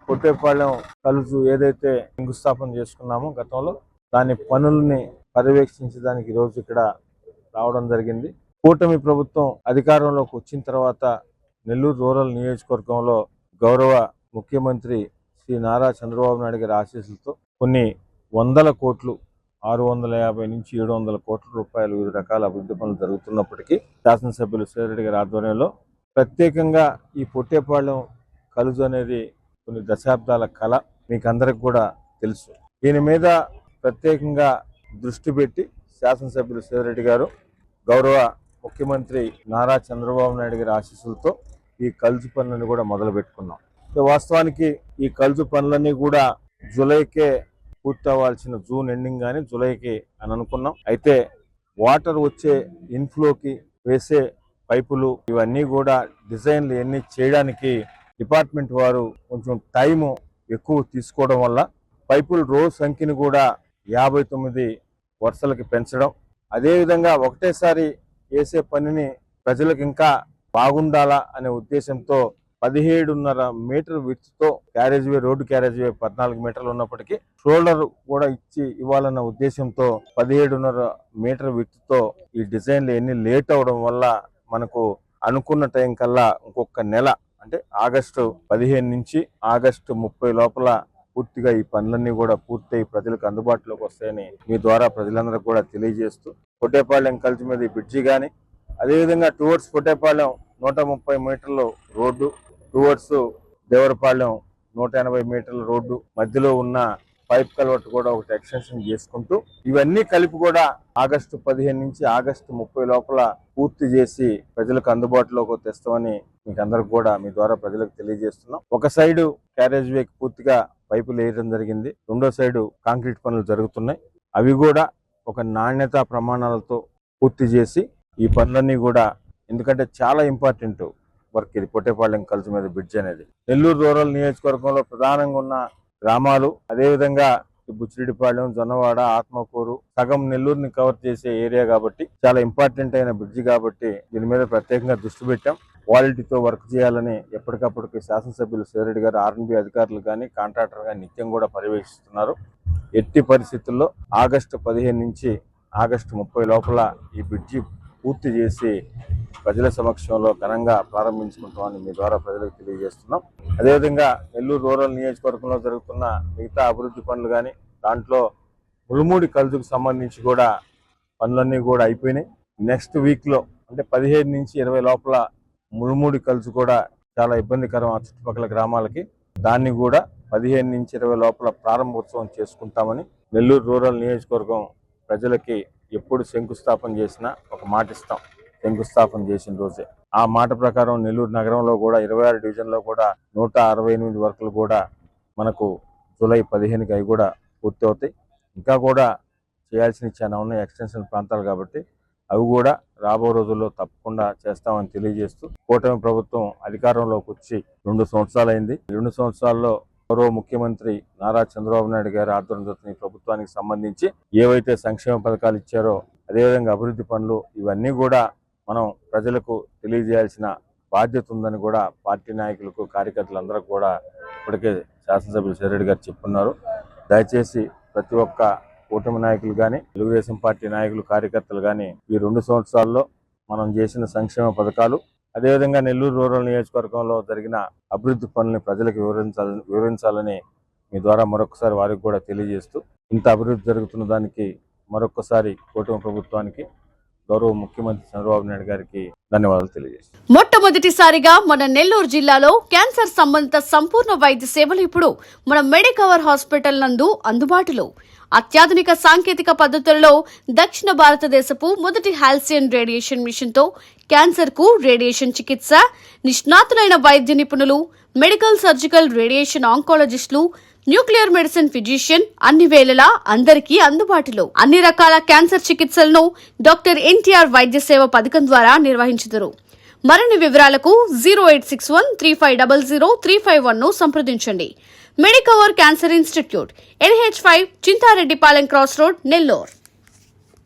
పొట్టేపాలెం కలుసు ఏదైతే శంకుస్థాపన చేసుకున్నామో గతంలో దాని పనుల్ని పర్యవేక్షించడానికి ఈరోజు ఇక్కడ రావడం జరిగింది. కూటమి ప్రభుత్వం అధికారంలోకి వచ్చిన తర్వాత నెల్లూరు రూరల్ నియోజకవర్గంలో గౌరవ ముఖ్యమంత్రి శ్రీ నారా చంద్రబాబు నాయుడు గారి ఆశీస్సులతో కొన్ని వందల కోట్లు 650 నుంచి 700 కోట్ల రూపాయలు వివిధ రకాల అభివృద్ధి పనులు జరుగుతున్నప్పటికీ శాసనసభ్యులు శ్రీరెడ్డి గారి ఆధ్వర్యంలో ప్రత్యేకంగా ఈ పొట్టేపాలెం కలుజు అనేది కొన్ని దశాబ్దాల కళ మీకు అందరికి కూడా తెలుసు. దీని మీద ప్రత్యేకంగా దృష్టి పెట్టి శాసనసభ్యులు శ్రీరెడ్డి గారు గౌరవ ముఖ్యమంత్రి నారా చంద్రబాబు నాయుడు గారి ఆశీస్సులతో ఈ కలుజు పనులను కూడా మొదలు పెట్టుకున్నాం. వాస్తవానికి ఈ కలుజు పనులన్నీ కూడా జూలైకే పూర్తి అవ్వాల్సిన జూన్ ఎండింగ్ కానీ జూలైకి అని అనుకున్నాం. అయితే వాటర్ వచ్చే ఇన్ఫ్లోకి వేసే పైపులు ఇవన్నీ కూడా డిజైన్లు ఇవన్నీ చేయడానికి డిపార్ట్మెంట్ వారు కొంచెం టైము ఎక్కువ తీసుకోవడం వల్ల పైపుల రోజు సంఖ్యను కూడా 59 వరుసలకి పెంచడం, అదేవిధంగా ఒకటేసారి వేసే పనిని ప్రజలకు ఇంకా బాగుండాలా అనే ఉద్దేశంతో 17.5 మీటర్ విడ్త్తో క్యారేజ్వే రోడ్డు క్యారేజ్వే 14 మీటర్లు ఉన్నప్పటికీ షోల్డర్ కూడా ఇవ్వాలన్న ఉద్దేశంతో 17.5 మీటర్ విడ్త్తో ఈ డిజైన్లు ఎన్ని లేట్ అవడం వల్ల మనకు అనుకున్న టైం కల్లా ఇంకొక నెల అంటే ఆగస్టు 15 నుంచి ఆగస్టు 30 లోపల పూర్తిగా ఈ పనులన్నీ కూడా పూర్తయి ప్రజలకు అందుబాటులోకి వస్తాయని మీ ద్వారా ప్రజలందరూ కూడా తెలియజేస్తూ పొట్టేపాలెం కలుజు మీద ఈ బ్రిడ్జి కానీ అదేవిధంగా టువర్డ్స్ పొట్టేపాలెం 130 మీటర్ల రోడ్డు, టువర్డ్స్ దేవరపాలెం 180 మీటర్ల రోడ్డు మధ్యలో ఉన్న పైప్ కల్వర్ట్ కూడా ఒకటి ఎక్స్టెన్షన్ చేసుకుంటూ ఇవన్నీ కలిపి కూడా ఆగస్టు 15 నుంచి ఆగస్టు 30 లోపల పూర్తి చేసి ప్రజలకు అందుబాటులోకి తెస్తామని మీకు అందరికి కూడా మీ ద్వారా ప్రజలకు తెలియజేస్తున్నాం. ఒక సైడు క్యారేజ్ వేకి పూర్తిగా పైపులు వేయడం జరిగింది, రెండో సైడు కాంక్రీట్ పనులు జరుగుతున్నాయి. అవి కూడా ఒక నాణ్యతా ప్రమాణాలతో పూర్తి చేసి ఈ పనులన్నీ కూడా, ఎందుకంటే చాలా ఇంపార్టెంట్ వర్క్ ఇది పొట్టేపాలెం కలుజు మీద బ్రిడ్జ్ అనేది. నెల్లూరు రూరల్ నియోజకవర్గంలో ప్రధానంగా ఉన్న గ్రామాలు, అదేవిధంగా బుచ్చిరెడ్డిపాలెం, జొన్నవాడ, ఆత్మకూరు సగం నెల్లూరుని కవర్ చేసే ఏరియా కాబట్టి చాలా ఇంపార్టెంట్ అయిన బ్రిడ్జి కాబట్టి దీని మీద ప్రత్యేకంగా దృష్టి పెట్టాం. క్వాలిటీతో వర్క్ చేయాలని ఎప్పటికప్పటికి శాసనసభ్యులు శ్రీరెడ్డి గారు, ఆర్ఎన్బి అధికారులు కానీ కాంట్రాక్టర్ కానీ నిత్యం కూడా పర్యవేక్షిస్తున్నారు. ఎట్టి పరిస్థితుల్లో ఆగస్టు 15 నుంచి ఆగస్టు 30 లోపల ఈ బ్రిడ్జి పూర్తి చేసి ప్రజల సమక్షంలో ఘనంగా ప్రారంభించుకుంటామని మీ ద్వారా ప్రజలకు తెలియజేస్తున్నాం. అదేవిధంగా నెల్లూరు రూరల్ నియోజకవర్గంలో జరుగుతున్న మిగతా అభివృద్ధి పనులు కానీ దాంట్లో ములుమూడి కలుజుకు సంబంధించి కూడా పనులన్నీ కూడా అయిపోయినాయి. నెక్స్ట్ వీక్లో అంటే 15 నుంచి 20 లోపల ములుమూడి కలుజు కూడా చాలా ఇబ్బందికరం ఆ చుట్టుపక్కల గ్రామాలకి, దాన్ని కూడా 15 నుంచి 20 లోపల ప్రారంభోత్సవం చేసుకుంటామని నెల్లూరు రూరల్ నియోజకవర్గం ప్రజలకి ఎప్పుడు శంకుస్థాపన చేసినా ఒక మాట ఇస్తాం, శంకుస్థాపన చేసిన రోజే. ఆ మాట ప్రకారం నెల్లూరు నగరంలో కూడా 26 డివిజన్లో కూడా 168 వర్కులు కూడా మనకు జూలై 15కి అవి కూడా పూర్తి అవుతాయి. ఇంకా కూడా చేయాల్సిన చాలా ఉన్నాయి ఎక్స్టెన్షన్ ప్రాంతాలు కాబట్టి అవి కూడా రాబో రోజుల్లో తప్పకుండా చేస్తామని తెలియజేస్తూ, కూటమి ప్రభుత్వం అధికారంలోకి వచ్చి 2 సంవత్సరాలు అయింది. 2 సంవత్సరాల్లో గౌరవ ముఖ్యమంత్రి నారా చంద్రబాబు నాయుడు గారి ఆధ్వర్యంలో ఈ ప్రభుత్వానికి సంబంధించి ఏవైతే సంక్షేమ పథకాలు ఇచ్చారో అదేవిధంగా అభివృద్ధి పనులు ఇవన్నీ కూడా మనం ప్రజలకు తెలియజేయాల్సిన బాధ్యత ఉందని కూడా పార్టీ నాయకులకు, కార్యకర్తలందరూ కూడా ఇప్పటికే శాసనసభ్యులు శ్రీరెడ్డి గారు చెప్పున్నారు. దయచేసి ప్రతి ఒక్క కూటమి నాయకులు కానీ, తెలుగుదేశం పార్టీ నాయకులు, కార్యకర్తలు కానీ ఈ 2 సంవత్సరాల్లో మనం చేసిన సంక్షేమ పథకాలు అదేవిధంగా నెల్లూరు రూరల్ నియోజకవర్గంలో జరిగిన అభివృద్ధి పనులను ప్రజలకు వివరించాలని మీ ద్వారా మరొకసారి వారికి కూడా తెలియజేస్తూ, ఇంత అభివృద్ధి జరుగుతున్న దానికి మరొకసారి కూటమి ప్రభుత్వానికి, గౌరవ ముఖ్యమంత్రి చంద్రబాబు నాయుడు గారికి ధన్యవాదాలు తెలియజేస్తాను. మొట్టమొదటిసారిగా మన నెల్లూరు జిల్లాలో క్యాన్సర్ సంబంధిత సంపూర్ణ వైద్య సేవలు ఇప్పుడు మన మెడికవర్ హాస్పిటల్ నందు అందుబాటులో. అత్యాధునిక సాంకేతిక పద్ధతుల్లో దక్షిణ భారతదేశపు మొదటి హాల్సియన్ రేడియేషన్ మిషన్ తో క్యాన్సర్ కు రేడియేషన్ చికిత్స, నిష్ణాతులైన వైద్య నిపుణులు, మెడికల్ సర్జికల్ రేడియేషన్ ఆంకాలజిస్టులు, న్యూక్లియర్ మెడిసిన్ ఫిజిషియన్ అన్ని వేళలా అందరికీ అందుబాటులో. అన్ని రకాల క్యాన్సర్ చికిత్సలను డాక్టర్ ఎన్టీఆర్ వైద్య సేవ పథకం ద్వారా నిర్వహించుదురు. మరిన్ని వివరాలకు 086135003551 ను సంప్రదించండి. Medicover cancer institute, NH5, Chintareddypalem cross road, Nellore.